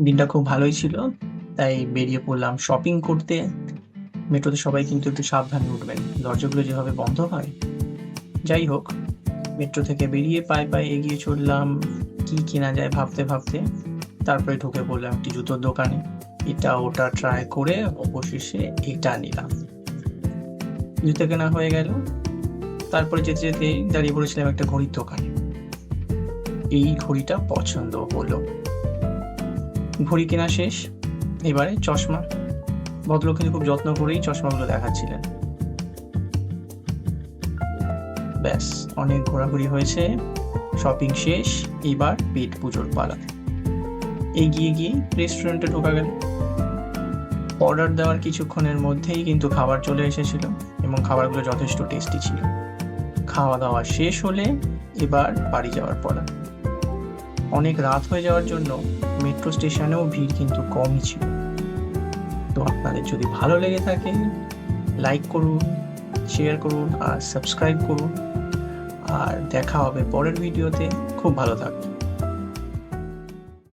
দিনটা খুব ভালোই ছিল, তাই বেরিয়ে পড়লাম শপিং করতে। মেট্রোতে সবাই কিন্তু একটু সাবধানে উঠবেন, দরজাগুলো যেভাবে বন্ধ হয়। যাই হোক, মেট্রো থেকে বেরিয়ে পায়ে পায়ে এগিয়ে চললাম, কি কেনা যায় ভাবতে ভাবতে। তারপরে ঢুকে পড়লাম একটি জুতোর দোকানে। এটা ওটা ট্রাই করে অবশেষে এটা নিলাম। জুতো কেনা হয়ে গেল। তারপরে যেতে যেতে দাঁড়িয়ে পড়েছিলাম একটা ঘড়ির দোকানে। এই ঘড়িটা পছন্দ হলো। ঘড়ি কেনা শেষ। এবারে চশমা। ভদ্রলোক কিন্তু খুব যত্ন করেই চশমাগুলো দেখাচ্ছিলেন। ব্যাস, অনেক ঘোরাঘুরি হয়েছে, শপিং শেষ। এবার পেট পুজোর পালা। এগিয়ে গিয়ে রেস্টুরেন্টে ঢোকা গেল। অর্ডার দেওয়ার কিছুক্ষণের মধ্যেই কিন্তু খাবার চলে এসেছিল, এবং খাবারগুলো যথেষ্ট টেস্টি ছিল। খাওয়া দাওয়া শেষ হলে এবার বাড়ি যাওয়ার পালা। অনেক রাত হয়ে যাওয়ার জন্য মেট্রো স্টেশনেও ভিড় কিন্তু কমই ছিল। তো আপনাদের যদি ভালো লেগে থাকে, লাইক করুন, শেয়ার করুন আর সাবস্ক্রাইব করুন। আর দেখা হবে পরের ভিডিওতে। খুব ভালো থাকবেন।